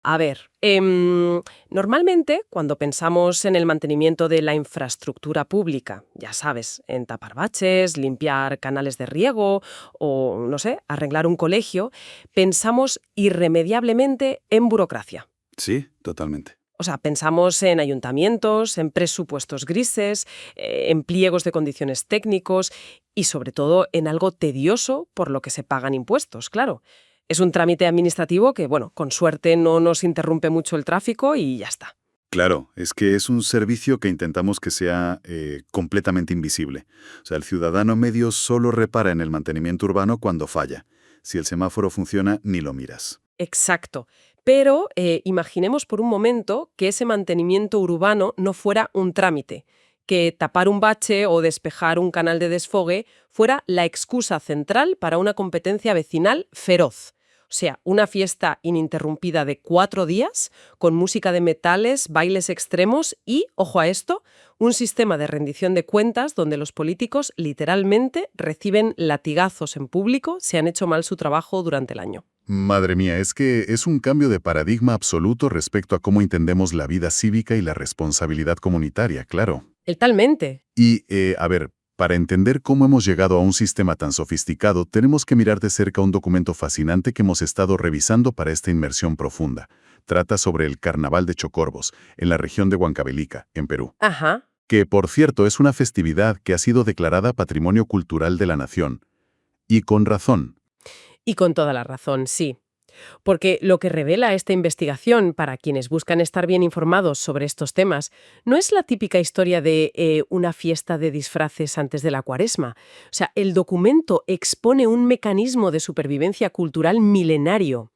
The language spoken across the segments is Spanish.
A ver, normalmente cuando pensamos en el mantenimiento de la infraestructura pública, ya sabes, en tapar baches, limpiar canales de riego o, no sé, arreglar un colegio, pensamos irremediablemente en burocracia. Sí, totalmente. O sea, pensamos en ayuntamientos, en presupuestos grises, en pliegos de condiciones técnicos y sobre todo en algo tedioso por lo que se pagan impuestos, claro. Es un trámite administrativo que, bueno, con suerte no nos interrumpe mucho el tráfico y ya está. Claro, es que es un servicio que intentamos que sea completamente invisible. O sea, el ciudadano medio solo repara en el mantenimiento urbano cuando falla. Si el semáforo funciona, ni lo miras. Exacto. Pero imaginemos por un momento que ese mantenimiento urbano no fuera un trámite, que tapar un bache o despejar un canal de desfogue fuera la excusa central para una competencia vecinal feroz. O sea, una fiesta ininterrumpida de 4 días, con música de metales, bailes extremos y, ojo a esto, un sistema de rendición de cuentas donde los políticos literalmente reciben latigazos en público si han hecho mal su trabajo durante el año. Madre mía, es que es un cambio de paradigma absoluto respecto a cómo entendemos la vida cívica y la responsabilidad comunitaria, claro. Totalmente. Y, a ver, para entender cómo hemos llegado a un sistema tan sofisticado, tenemos que mirar de cerca un documento fascinante que hemos estado revisando para esta inmersión profunda. Trata sobre el Carnaval de Chocorvos, en la región de Huancavelica, en Perú. Ajá. Que, por cierto, es una festividad que ha sido declarada Patrimonio Cultural de la Nación. Y con razón. Y con toda la razón, sí. Porque lo que revela esta investigación, para quienes buscan estar bien informados sobre estos temas, no es la típica historia de una fiesta de disfraces antes de la Cuaresma. O sea, el documento expone un mecanismo de supervivencia cultural milenario.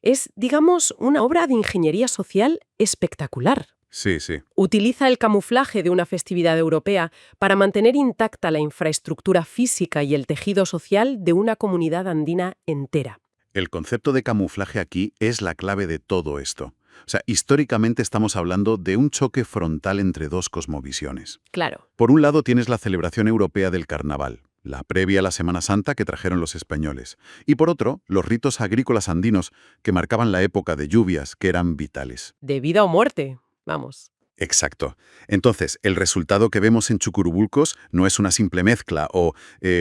Es, digamos, una obra de ingeniería social espectacular. Sí, sí. Utiliza el camuflaje de una festividad europea para mantener intacta la infraestructura física y el tejido social de una comunidad andina entera. El concepto de camuflaje aquí es la clave de todo esto. O sea, históricamente estamos hablando de un choque frontal entre dos cosmovisiones. Claro. Por un lado tienes la celebración europea del carnaval, la previa a la Semana Santa que trajeron los españoles. Y por otro, los ritos agrícolas andinos que marcaban la época de lluvias, que eran vitales. De vida o muerte, vamos. Exacto. Entonces, el resultado que vemos en Chucurubulcos no es una simple mezcla o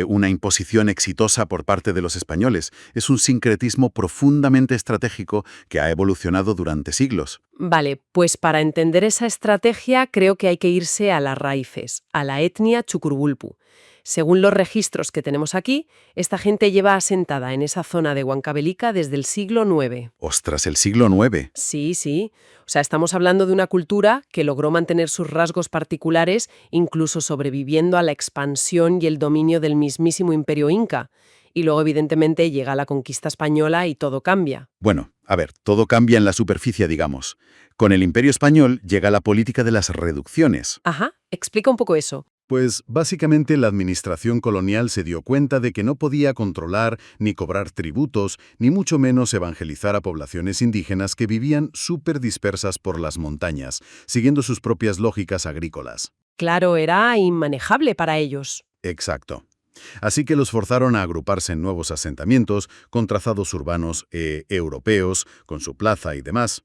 una imposición exitosa por parte de los españoles. Es un sincretismo profundamente estratégico que ha evolucionado durante siglos. Vale, pues para entender esa estrategia creo que hay que irse a las raíces, a la etnia Chucurbulpu. Según los registros que tenemos aquí, esta gente lleva asentada en esa zona de Huancavelica desde el siglo IX. ¡Ostras, el siglo IX! Sí, sí. O sea, estamos hablando de una cultura que logró mantener sus rasgos particulares, incluso sobreviviendo a la expansión y el dominio del mismísimo imperio inca. Y luego, evidentemente, llega la conquista española y todo cambia. Bueno, a ver, todo cambia en la superficie, digamos. Con el Imperio Español llega la política de las reducciones. Ajá, explica un poco eso. Pues básicamente la administración colonial se dio cuenta de que no podía controlar ni cobrar tributos, ni mucho menos evangelizar a poblaciones indígenas que vivían súper dispersas por las montañas, siguiendo sus propias lógicas agrícolas. Claro, era inmanejable para ellos. Exacto. Así que los forzaron a agruparse en nuevos asentamientos, con trazados urbanos europeos, con su plaza y demás.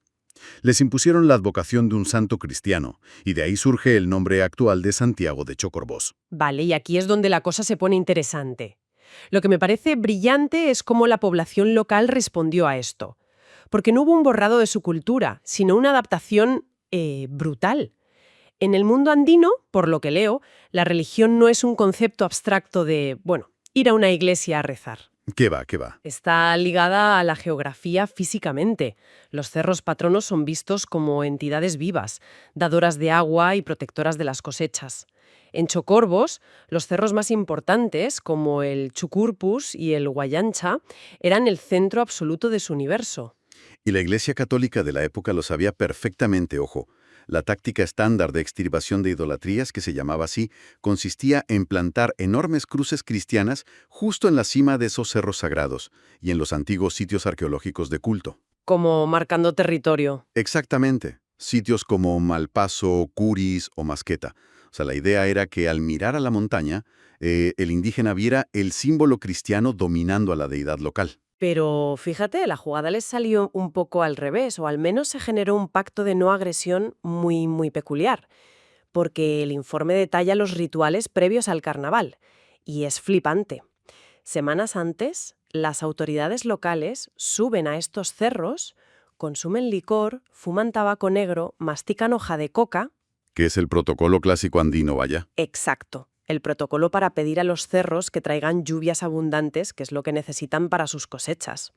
Les impusieron la advocación de un santo cristiano, y de ahí surge el nombre actual de Santiago de Chocorvos. Vale, y aquí es donde la cosa se pone interesante. Lo que me parece brillante es cómo la población local respondió a esto. Porque no hubo un borrado de su cultura, sino una adaptación brutal. En el mundo andino, por lo que leo, la religión no es un concepto abstracto de, bueno, ir a una iglesia a rezar. ¿Qué va, qué va? Está ligada a la geografía físicamente. Los cerros patronos son vistos como entidades vivas, dadoras de agua y protectoras de las cosechas. En Chocorvos, los cerros más importantes, como el Chucurpus y el Guayancha, eran el centro absoluto de su universo. Y la Iglesia Católica de la época lo sabía perfectamente, ojo. La táctica estándar de extirpación de idolatrías, que se llamaba así, consistía en plantar enormes cruces cristianas justo en la cima de esos cerros sagrados y en los antiguos sitios arqueológicos de culto. Como marcando territorio. Exactamente. Sitios como Malpaso, Curis o Masqueta. O sea, la idea era que al mirar a la montaña, el indígena viera el símbolo cristiano dominando a la deidad local. Pero fíjate, la jugada les salió un poco al revés, o al menos se generó un pacto de no agresión muy, muy peculiar, porque el informe detalla los rituales previos al carnaval, y es flipante. Semanas antes, las autoridades locales suben a estos cerros, consumen licor, fuman tabaco negro, mastican hoja de coca. Que es el protocolo clásico andino, vaya. Exacto. El protocolo para pedir a los cerros que traigan lluvias abundantes, que es lo que necesitan para sus cosechas.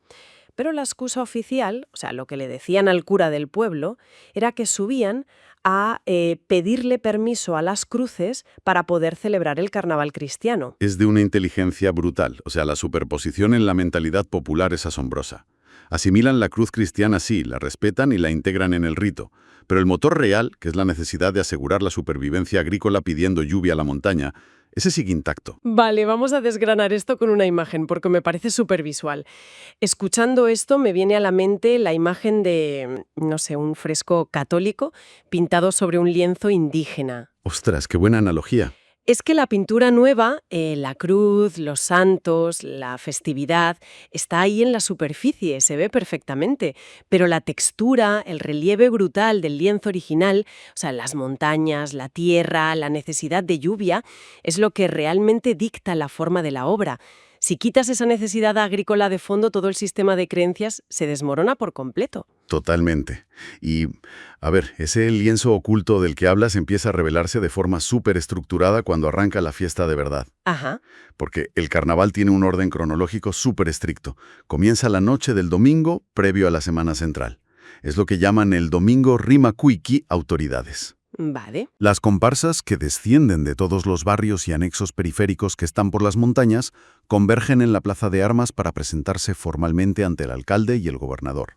Pero la excusa oficial, o sea, lo que le decían al cura del pueblo, era que subían a pedirle permiso a las cruces para poder celebrar el carnaval cristiano. Es de una inteligencia brutal, o sea, la superposición en la mentalidad popular es asombrosa. Asimilan la cruz cristiana, sí, la respetan y la integran en el rito, pero el motor real, que es la necesidad de asegurar la supervivencia agrícola pidiendo lluvia a la montaña, ese sigue intacto. Vale, vamos a desgranar esto con una imagen, porque me parece súper visual. Escuchando esto me viene a la mente la imagen de, no sé, un fresco católico pintado sobre un lienzo indígena. Ostras, qué buena analogía. Es que la pintura nueva, la cruz, los santos, la festividad, está ahí en la superficie, se ve perfectamente, pero la textura, el relieve brutal del lienzo original, o sea, las montañas, la tierra, la necesidad de lluvia, es lo que realmente dicta la forma de la obra. Si quitas esa necesidad agrícola de fondo, todo el sistema de creencias se desmorona por completo. Totalmente. Y, a ver, ese lienzo oculto del que hablas empieza a revelarse de forma súper estructurada cuando arranca la fiesta de verdad. Ajá. Porque el carnaval tiene un orden cronológico súper estricto. Comienza la noche del domingo previo a la Semana Central. Es lo que llaman el domingo Rimacuiki autoridades. Vale. Las comparsas que descienden de todos los barrios y anexos periféricos que están por las montañas convergen en la plaza de armas para presentarse formalmente ante el alcalde y el gobernador.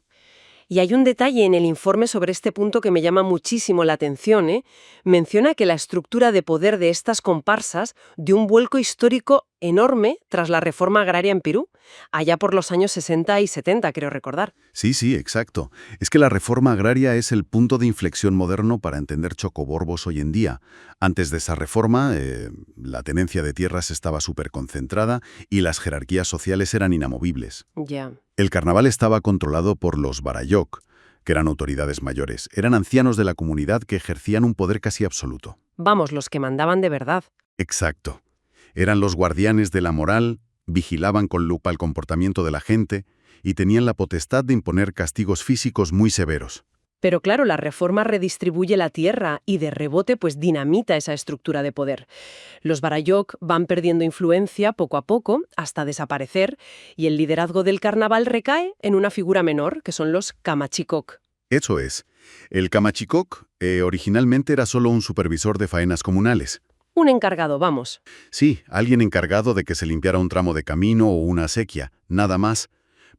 Y hay un detalle en el informe sobre este punto que me llama muchísimo la atención, ¿eh? Menciona que la estructura de poder de estas comparsas dio un vuelco histórico enorme tras la reforma agraria en Perú, allá por los años 60 y 70, creo recordar. Sí, exacto. Es que la reforma agraria es el punto de inflexión moderno para entender chocoborbos hoy en día. Antes de esa reforma, la tenencia de tierras estaba súper concentrada y las jerarquías sociales eran inamovibles. Ya. El carnaval estaba controlado por los barayok, que eran autoridades mayores. Eran ancianos de la comunidad que ejercían un poder casi absoluto. Vamos, los que mandaban de verdad. Exacto. Eran los guardianes de la moral, vigilaban con lupa el comportamiento de la gente y tenían la potestad de imponer castigos físicos muy severos. Pero claro, la reforma redistribuye la tierra y de rebote pues dinamita esa estructura de poder. Los barayok van perdiendo influencia poco a poco hasta desaparecer y el liderazgo del carnaval recae en una figura menor, que son los kamachikok. Eso es. El kamachikok originalmente era solo un supervisor de faenas comunales. Un encargado, vamos. Sí, alguien encargado de que se limpiara un tramo de camino o una acequia, nada más.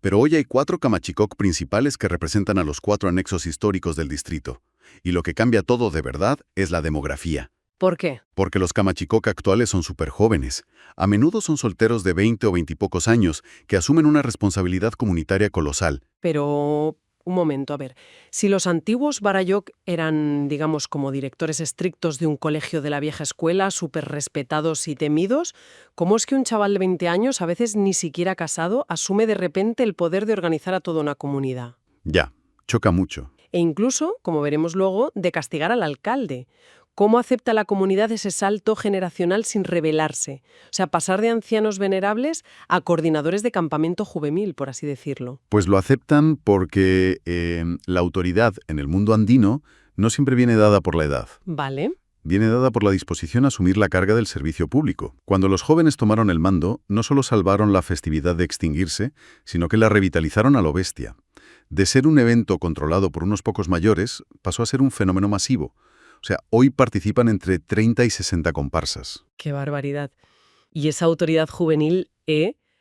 Pero hoy hay 4 kamachikok principales que representan a los 4 anexos históricos del distrito. Y lo que cambia todo de verdad es la demografía. ¿Por qué? Porque los kamachikok actuales son súper jóvenes. A menudo son solteros de 20 o 20 y pocos años que asumen una responsabilidad comunitaria colosal. Pero, un momento, a ver. Si los antiguos barayok eran, digamos, como directores estrictos de un colegio de la vieja escuela, súper respetados y temidos, ¿cómo es que un chaval de 20 años, a veces ni siquiera casado, asume de repente el poder de organizar a toda una comunidad? Ya, choca mucho. E incluso, como veremos luego, de castigar al alcalde. ¿Cómo acepta la comunidad ese salto generacional sin rebelarse? O sea, pasar de ancianos venerables a coordinadores de campamento juvenil, por así decirlo. Pues lo aceptan porque la autoridad en el mundo andino no siempre viene dada por la edad. Vale. Viene dada por la disposición a asumir la carga del servicio público. Cuando los jóvenes tomaron el mando, no solo salvaron la festividad de extinguirse, sino que la revitalizaron a lo bestia. De ser un evento controlado por unos pocos mayores, pasó a ser un fenómeno masivo. O sea, hoy participan entre 30 y 60 comparsas. ¡Qué barbaridad! Y esa autoridad juvenil,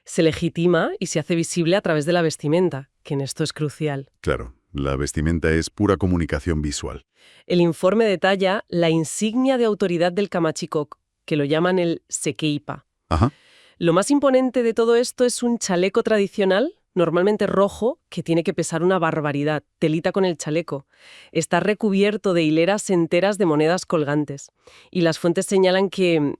se legitima y se hace visible a través de la vestimenta, que en esto es crucial. Claro, la vestimenta es pura comunicación visual. El informe detalla la insignia de autoridad del kamachikok, que lo llaman el sekeipa. Ajá. Lo más imponente de todo esto es un chaleco tradicional, normalmente rojo, que tiene que pesar una barbaridad, telita con el chaleco. Está recubierto de hileras enteras de monedas colgantes. Y las fuentes señalan que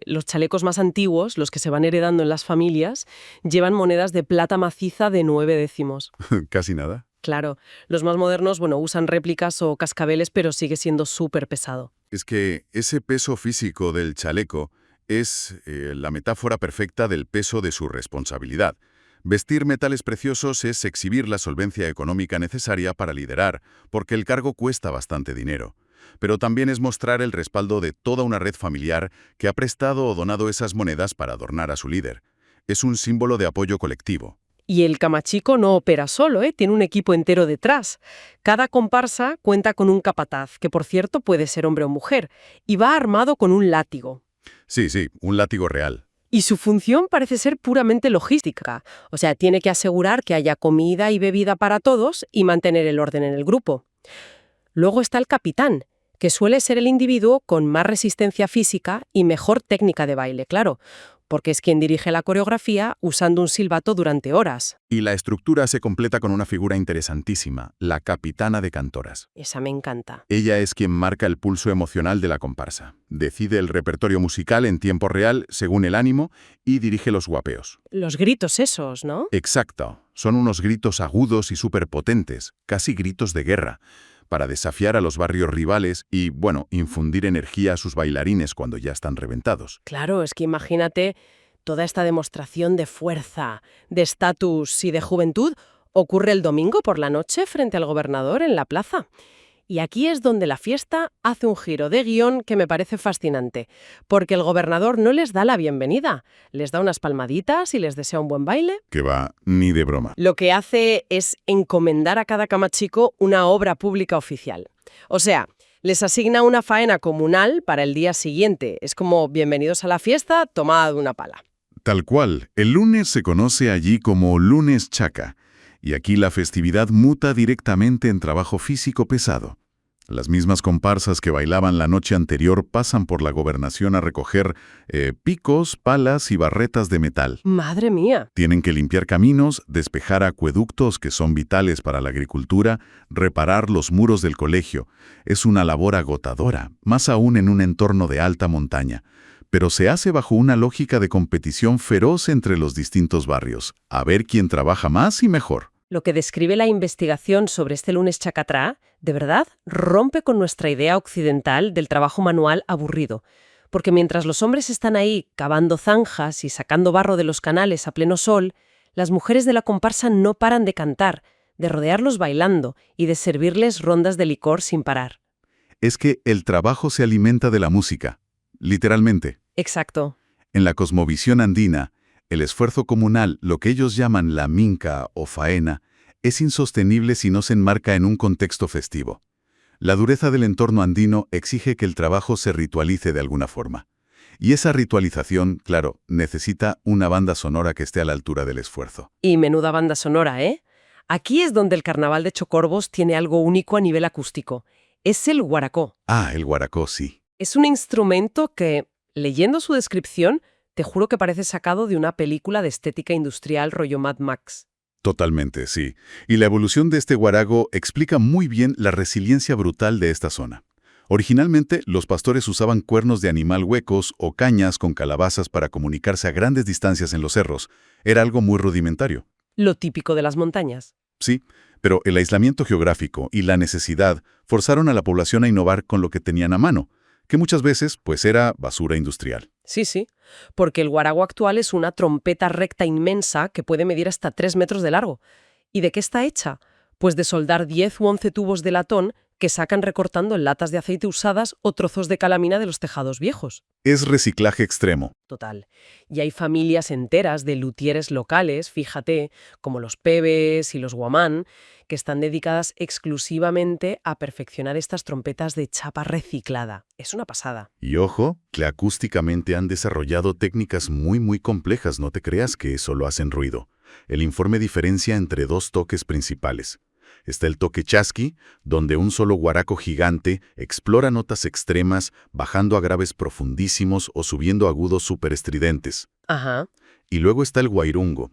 los chalecos más antiguos, los que se van heredando en las familias, llevan monedas de plata maciza de 9 décimos. Casi nada. Claro, los más modernos, bueno, usan réplicas o cascabeles, pero sigue siendo súper pesado. Es que ese peso físico del chaleco es la metáfora perfecta del peso de su responsabilidad. Vestir metales preciosos es exhibir la solvencia económica necesaria para liderar, porque el cargo cuesta bastante dinero. Pero también es mostrar el respaldo de toda una red familiar que ha prestado o donado esas monedas para adornar a su líder. Es un símbolo de apoyo colectivo. Y el camachico no opera solo, tiene un equipo entero detrás. Cada comparsa cuenta con un capataz, que por cierto puede ser hombre o mujer, y va armado con un látigo. Sí, un látigo real. Y su función parece ser puramente logística. O sea, tiene que asegurar que haya comida y bebida para todos y mantener el orden en el grupo. Luego está el capitán, que suele ser el individuo con más resistencia física y mejor técnica de baile, claro, porque es quien dirige la coreografía usando un silbato durante horas. Y la estructura se completa con una figura interesantísima, la capitana de cantoras. Esa me encanta. Ella es quien marca el pulso emocional de la comparsa. Decide el repertorio musical en tiempo real, según el ánimo, y dirige los guapeos. Los gritos esos, ¿no? Exacto. Son unos gritos agudos y superpotentes, casi gritos de guerra, para desafiar a los barrios rivales y, bueno, infundir energía a sus bailarines cuando ya están reventados. Claro, es que imagínate toda esta demostración de fuerza, de estatus y de juventud ocurre el domingo por la noche frente al gobernador en la plaza. Y aquí es donde la fiesta hace un giro de guión que me parece fascinante, porque el gobernador no les da la bienvenida, les da unas palmaditas y les desea un buen baile. Que va, ni de broma. Lo que hace es encomendar a cada camachico una obra pública oficial. O sea, les asigna una faena comunal para el día siguiente. Es como bienvenidos a la fiesta, tomad una pala. Tal cual, el lunes se conoce allí como lunes chaca, y aquí la festividad muta directamente en trabajo físico pesado. Las mismas comparsas que bailaban la noche anterior pasan por la gobernación a recoger picos, palas y barretas de metal. ¡Madre mía! Tienen que limpiar caminos, despejar acueductos que son vitales para la agricultura, reparar los muros del colegio. Es una labor agotadora, más aún en un entorno de alta montaña. Pero se hace bajo una lógica de competición feroz entre los distintos barrios, a ver quién trabaja más y mejor. Lo que describe la investigación sobre este lunes chacatrá, de verdad, rompe con nuestra idea occidental del trabajo manual aburrido. Porque mientras los hombres están ahí cavando zanjas y sacando barro de los canales a pleno sol, las mujeres de la comparsa no paran de cantar, de rodearlos bailando y de servirles rondas de licor sin parar. Es que el trabajo se alimenta de la música, literalmente. Exacto. En la cosmovisión andina, el esfuerzo comunal, lo que ellos llaman la minca o faena, es insostenible si no se enmarca en un contexto festivo. La dureza del entorno andino exige que el trabajo se ritualice de alguna forma. Y esa ritualización, claro, necesita una banda sonora que esté a la altura del esfuerzo. Y menuda banda sonora, ¿eh? Aquí es donde el carnaval de Chocorbos tiene algo único a nivel acústico. Es el guaracó. Ah, el guaracó, sí. Es un instrumento que, leyendo su descripción, te juro que parece sacado de una película de estética industrial rollo Mad Max. Totalmente, sí. Y la evolución de este guarago explica muy bien la resiliencia brutal de esta zona. Originalmente, los pastores usaban cuernos de animal huecos o cañas con calabazas para comunicarse a grandes distancias en los cerros. Era algo muy rudimentario. Lo típico de las montañas. Sí, pero el aislamiento geográfico y la necesidad forzaron a la población a innovar con lo que tenían a mano, que muchas veces, pues, era basura industrial. Sí, porque el guarago actual es una trompeta recta inmensa que puede medir hasta 3 metros de largo. ¿Y de qué está hecha? Pues de soldar 10 u 11 tubos de latón que sacan recortando en latas de aceite usadas o trozos de calamina de los tejados viejos. Es reciclaje extremo. Total. Y hay familias enteras de luthieres locales, fíjate, como los Pebes y los Guamán, que están dedicadas exclusivamente a perfeccionar estas trompetas de chapa reciclada. Es una pasada. Y ojo, que acústicamente han desarrollado técnicas muy complejas, no te creas que solo hacen ruido. El informe diferencia entre 2 toques principales. Está el toque chasqui, donde un solo guaraco gigante explora notas extremas, bajando a graves profundísimos o subiendo agudos superestridentes. Ajá. Y luego está el guairungo,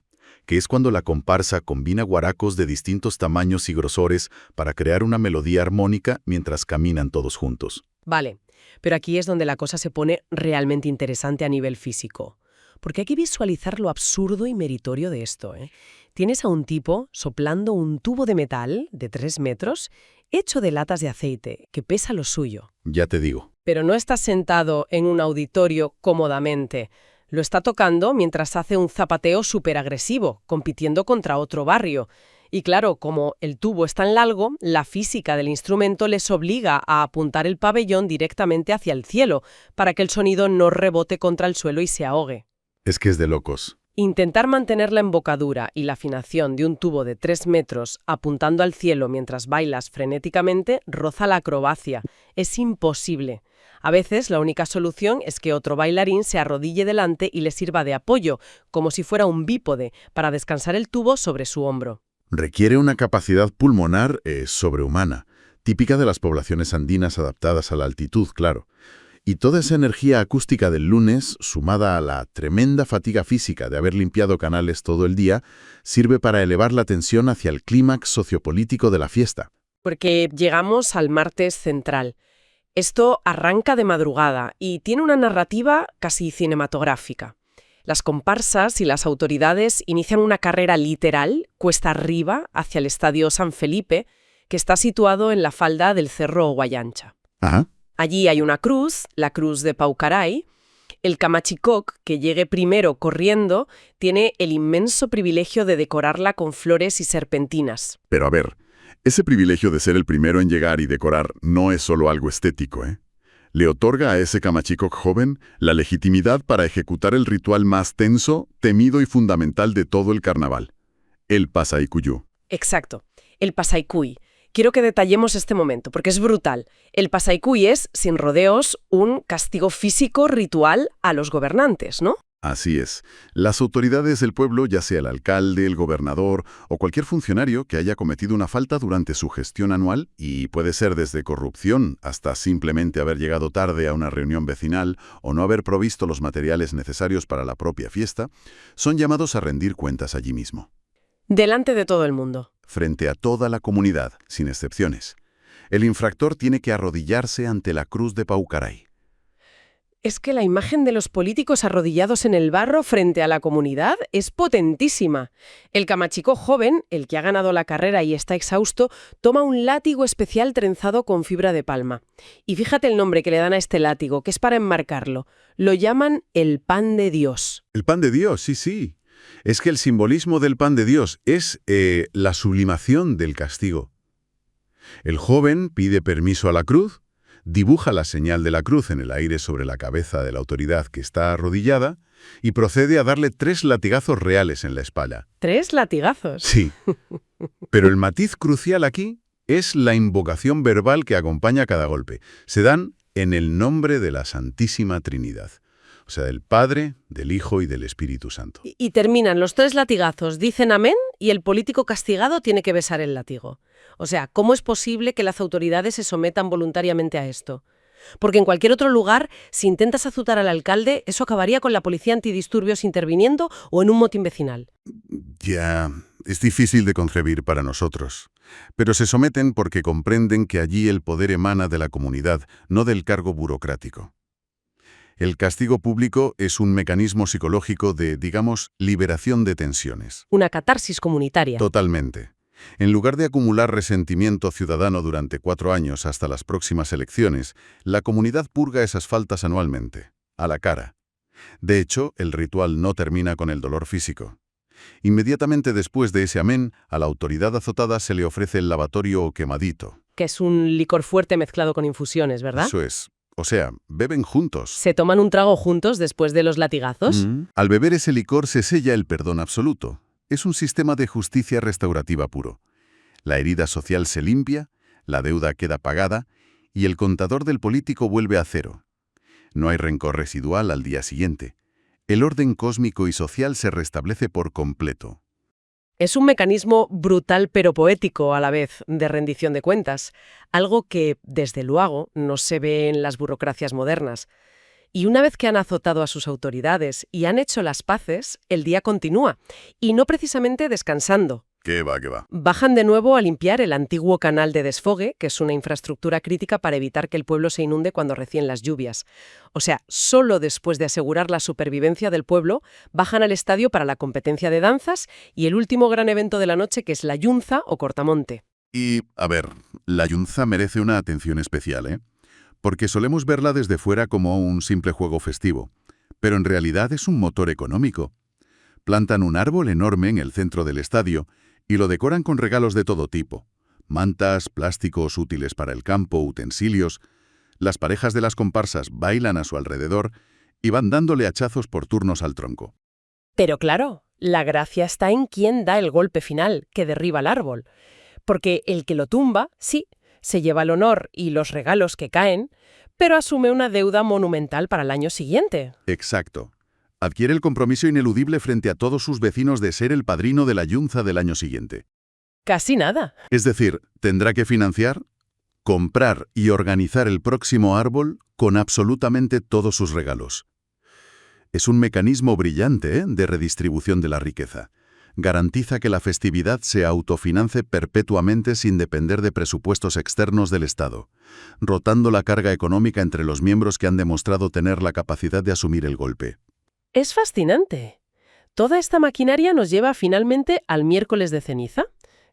que es cuando la comparsa combina guaracos de distintos tamaños y grosores para crear una melodía armónica mientras caminan todos juntos. Vale, pero aquí es donde la cosa se pone realmente interesante a nivel físico. Porque hay que visualizar lo absurdo y meritorio de esto, ¿eh? Tienes a un tipo soplando un tubo de metal de 3 metros hecho de latas de aceite, que pesa lo suyo. Ya te digo. Pero no está sentado en un auditorio cómodamente. Lo está tocando mientras hace un zapateo súper agresivo, compitiendo contra otro barrio. Y claro, como el tubo es tan largo, la física del instrumento les obliga a apuntar el pabellón directamente hacia el cielo, para que el sonido no rebote contra el suelo y se ahogue. Es que es de locos. Intentar mantener la embocadura y la afinación de un tubo de 3 metros apuntando al cielo mientras bailas frenéticamente roza la acrobacia. Es imposible. A veces la única solución es que otro bailarín se arrodille delante y le sirva de apoyo, como si fuera un bípode, para descansar el tubo sobre su hombro. Requiere una capacidad pulmonar sobrehumana, típica de las poblaciones andinas adaptadas a la altitud, claro. Y toda esa energía acústica del lunes, sumada a la tremenda fatiga física de haber limpiado canales todo el día, sirve para elevar la tensión hacia el clímax sociopolítico de la fiesta. Porque llegamos al martes central. Esto arranca de madrugada y tiene una narrativa casi cinematográfica. Las comparsas y las autoridades inician una carrera literal, cuesta arriba, hacia el Estadio San Felipe, que está situado en la falda del Cerro Guayancha. Ajá. Allí hay una cruz, la cruz de Paucaray. El camachicoc, que llegue primero corriendo, tiene el inmenso privilegio de decorarla con flores y serpentinas. Pero a ver, ese privilegio de ser el primero en llegar y decorar no es solo algo estético, ¿eh? Le otorga a ese camachicoc joven la legitimidad para ejecutar el ritual más tenso, temido y fundamental de todo el carnaval, el Pasaicuyú. Exacto, el Pasaicuy. Quiero que detallemos este momento, porque es brutal. El Pasaicuy es, sin rodeos, un castigo físico ritual a los gobernantes, ¿no? Así es. Las autoridades del pueblo, ya sea el alcalde, el gobernador o cualquier funcionario que haya cometido una falta durante su gestión anual, y puede ser desde corrupción hasta simplemente haber llegado tarde a una reunión vecinal o no haber provisto los materiales necesarios para la propia fiesta, son llamados a rendir cuentas allí mismo. Delante de todo el mundo. Frente a toda la comunidad, sin excepciones. El infractor tiene que arrodillarse ante la cruz de Paucaray. Es que la imagen de los políticos arrodillados en el barro frente a la comunidad es potentísima. El camachico joven, el que ha ganado la carrera y está exhausto, toma un látigo especial trenzado con fibra de palma. Y fíjate el nombre que le dan a este látigo, que es para enmarcarlo. Lo llaman el pan de Dios. El pan de Dios, sí, sí. Es que el simbolismo del pan de Dios es la sublimación del castigo. El joven pide permiso a la cruz, dibuja la señal de la cruz en el aire sobre la cabeza de la autoridad que está arrodillada y procede a darle 3 latigazos reales en la espalda. ¿3 latigazos? Sí. Pero el matiz crucial aquí es la invocación verbal que acompaña cada golpe. Se dan en el nombre de la Santísima Trinidad. O sea, del Padre, del Hijo y del Espíritu Santo. Y terminan los 3 latigazos, dicen amén y el político castigado tiene que besar el látigo. O sea, ¿cómo es posible que las autoridades se sometan voluntariamente a esto? Porque en cualquier otro lugar, si intentas azutar al alcalde, eso acabaría con la policía antidisturbios interviniendo o en un motín vecinal. Ya, es difícil de concebir para nosotros. Pero se someten porque comprenden que allí el poder emana de la comunidad, no del cargo burocrático. El castigo público es un mecanismo psicológico de, digamos, liberación de tensiones. Una catarsis comunitaria. Totalmente. En lugar de acumular resentimiento ciudadano durante 4 años hasta las próximas elecciones, la comunidad purga esas faltas anualmente, a la cara. De hecho, el ritual no termina con el dolor físico. Inmediatamente después de ese amén, a la autoridad azotada se le ofrece el lavatorio o quemadito. Que es un licor fuerte mezclado con infusiones, ¿verdad? Eso es. O sea, beben juntos. ¿Se toman un trago juntos después de los latigazos? Al beber ese licor se sella el perdón absoluto. Es un sistema de justicia restaurativa puro. La herida social se limpia, la deuda queda pagada y el contador del político vuelve a cero. No hay rencor residual al día siguiente. El orden cósmico y social se restablece por completo. Es un mecanismo brutal pero poético a la vez de rendición de cuentas, algo que, desde luego, no se ve en las burocracias modernas. Y una vez que han azotado a sus autoridades y han hecho las paces, el día continúa, y no precisamente descansando. ¿Qué va, qué va? Bajan de nuevo a limpiar el antiguo canal de desfogue, que es una infraestructura crítica para evitar que el pueblo se inunde cuando recién las lluvias. O sea, solo después de asegurar la supervivencia del pueblo, bajan al estadio para la competencia de danzas y el último gran evento de la noche, que es la yunza o cortamonte. Y, a ver, la yunza merece una atención especial, ¿eh? Porque solemos verla desde fuera como un simple juego festivo, pero en realidad es un motor económico. Plantan un árbol enorme en el centro del estadio y lo decoran con regalos de todo tipo: mantas, plásticos útiles para el campo, utensilios. Las parejas de las comparsas bailan a su alrededor y van dándole hachazos por turnos al tronco. Pero claro, la gracia está en quién da el golpe final, que derriba el árbol. Porque el que lo tumba, sí, se lleva el honor y los regalos que caen, pero asume una deuda monumental para el año siguiente. Exacto. Adquiere el compromiso ineludible frente a todos sus vecinos de ser el padrino de la yunza del año siguiente. Casi nada. Es decir, tendrá que financiar, comprar y organizar el próximo árbol con absolutamente todos sus regalos. Es un mecanismo brillante, de redistribución de la riqueza. Garantiza que la festividad se autofinance perpetuamente sin depender de presupuestos externos del Estado, rotando la carga económica entre los miembros que han demostrado tener la capacidad de asumir el golpe. Es fascinante. Toda esta maquinaria nos lleva finalmente al miércoles de ceniza,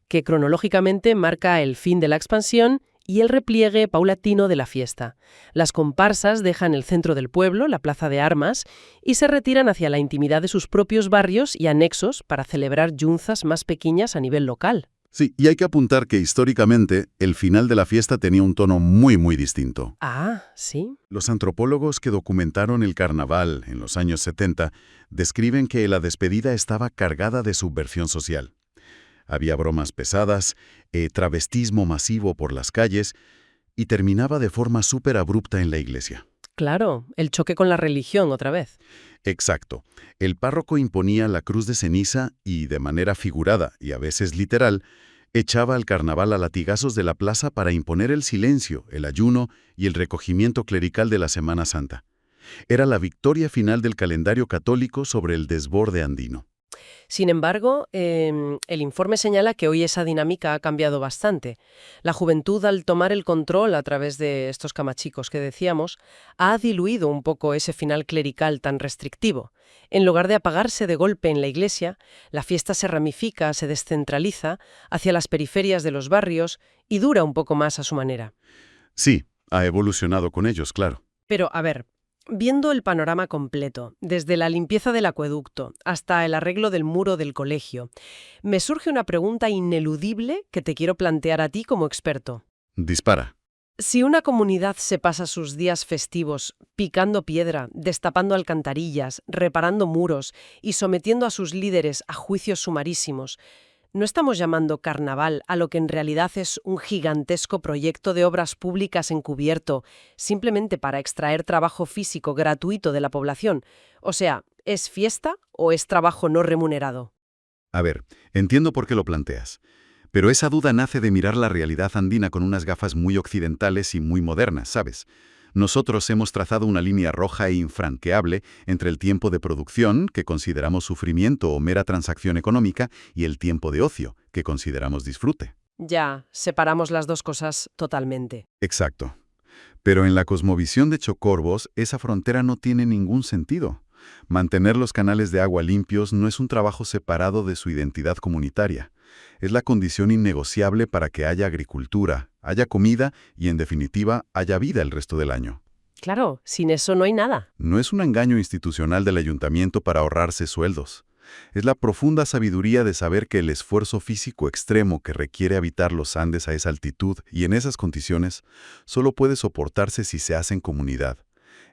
que cronológicamente marca el fin de la expansión y el repliegue paulatino de la fiesta. Las comparsas dejan el centro del pueblo, la plaza de armas, y se retiran hacia la intimidad de sus propios barrios y anexos para celebrar yunzas más pequeñas a nivel local. Sí, y hay que apuntar que históricamente el final de la fiesta tenía un tono muy distinto. Ah, ¿sí? Los antropólogos que documentaron el carnaval en los años 70 describen que la despedida estaba cargada de subversión social. Había bromas pesadas, travestismo masivo por las calles y terminaba de forma súper abrupta en la iglesia. Claro, el choque con la religión otra vez. Exacto. El párroco imponía la cruz de ceniza y, de manera figurada y a veces literal, echaba al carnaval a latigazos de la plaza para imponer el silencio, el ayuno y el recogimiento clerical de la Semana Santa. Era la victoria final del calendario católico sobre el desborde andino. Sin embargo, el informe señala que hoy esa dinámica ha cambiado bastante. La juventud, al tomar el control a través de estos camachicos que decíamos, ha diluido un poco ese final clerical tan restrictivo. En lugar de apagarse de golpe en la iglesia, la fiesta se ramifica, se descentraliza hacia las periferias de los barrios y dura un poco más a su manera. Sí, ha evolucionado con ellos, claro. Pero, a ver, viendo el panorama completo, desde la limpieza del acueducto hasta el arreglo del muro del colegio, me surge una pregunta ineludible que te quiero plantear a ti como experto. Dispara. Si una comunidad se pasa sus días festivos picando piedra, destapando alcantarillas, reparando muros y sometiendo a sus líderes a juicios sumarísimos, ¿no estamos llamando carnaval a lo que en realidad es un gigantesco proyecto de obras públicas encubierto, simplemente para extraer trabajo físico gratuito de la población? O sea, ¿es fiesta o es trabajo no remunerado? A ver, entiendo por qué lo planteas, pero esa duda nace de mirar la realidad andina con unas gafas muy occidentales y muy modernas, ¿sabes? Nosotros hemos trazado una línea roja e infranqueable entre el tiempo de producción, que consideramos sufrimiento o mera transacción económica, y el tiempo de ocio, que consideramos disfrute. Ya, separamos las dos cosas totalmente. Exacto. Pero en la cosmovisión de Chocorbos, esa frontera no tiene ningún sentido. Mantener los canales de agua limpios no es un trabajo separado de su identidad comunitaria. Es la condición innegociable para que haya agricultura, haya comida y, en definitiva, haya vida el resto del año. Claro, sin eso no hay nada. No es un engaño institucional del ayuntamiento para ahorrarse sueldos. Es la profunda sabiduría de saber que el esfuerzo físico extremo que requiere habitar los Andes a esa altitud y en esas condiciones solo puede soportarse si se hace en comunidad,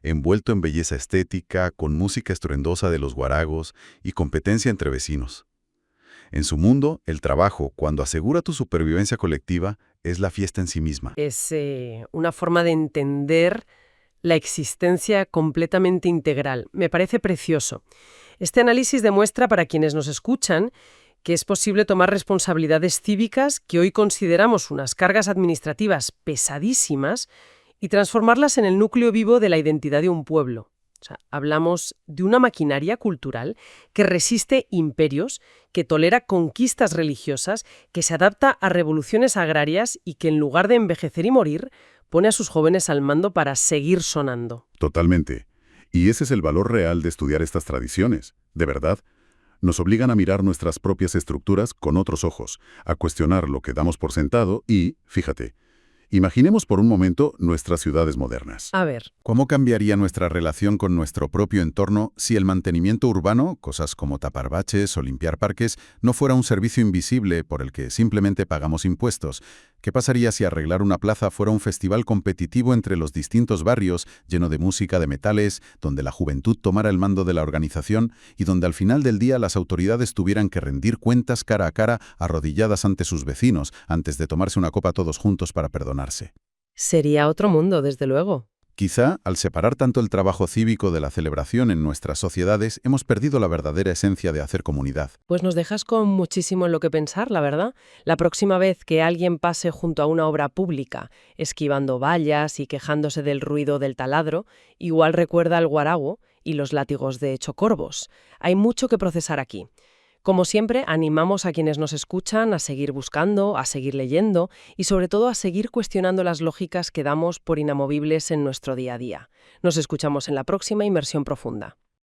envuelto en belleza estética, con música estruendosa de los guaragos y competencia entre vecinos. En su mundo, el trabajo, cuando asegura tu supervivencia colectiva, es la fiesta en sí misma. Es una forma de entender la existencia completamente integral. Me parece precioso. Este análisis demuestra para quienes nos escuchan que es posible tomar responsabilidades cívicas que hoy consideramos unas cargas administrativas pesadísimas y transformarlas en el núcleo vivo de la identidad de un pueblo. O sea, hablamos de una maquinaria cultural que resiste imperios, que tolera conquistas religiosas, que se adapta a revoluciones agrarias y que en lugar de envejecer y morir, pone a sus jóvenes al mando para seguir sonando. Totalmente. Y ese es el valor real de estudiar estas tradiciones. De verdad, nos obligan a mirar nuestras propias estructuras con otros ojos, a cuestionar lo que damos por sentado y, fíjate, imaginemos por un momento nuestras ciudades modernas. A ver, ¿Cómo cambiaría nuestra relación con nuestro propio entorno si el mantenimiento urbano, cosas como tapar baches o limpiar parques, no fuera un servicio invisible por el que simplemente pagamos impuestos? ¿Qué pasaría si arreglar una plaza fuera un festival competitivo entre los distintos barrios, lleno de música, de metales, donde la juventud tomara el mando de la organización y donde al final del día las autoridades tuvieran que rendir cuentas cara a cara, arrodilladas ante sus vecinos, antes de tomarse una copa todos juntos para perdonarse? sería otro mundo, desde luego. Quizá, al separar tanto el trabajo cívico de la celebración en nuestras sociedades, hemos perdido la verdadera esencia de hacer comunidad. Pues nos dejas con muchísimo en lo que pensar, la verdad. La próxima vez que alguien pase junto a una obra pública, esquivando vallas y quejándose del ruido del taladro, igual recuerda al guarago y los látigos de chocorvos. Hay mucho que procesar aquí. Como siempre, animamos a quienes nos escuchan a seguir buscando, a seguir leyendo y sobre todo a seguir cuestionando las lógicas que damos por inamovibles en nuestro día a día. Nos escuchamos en la próxima Inmersión Profunda.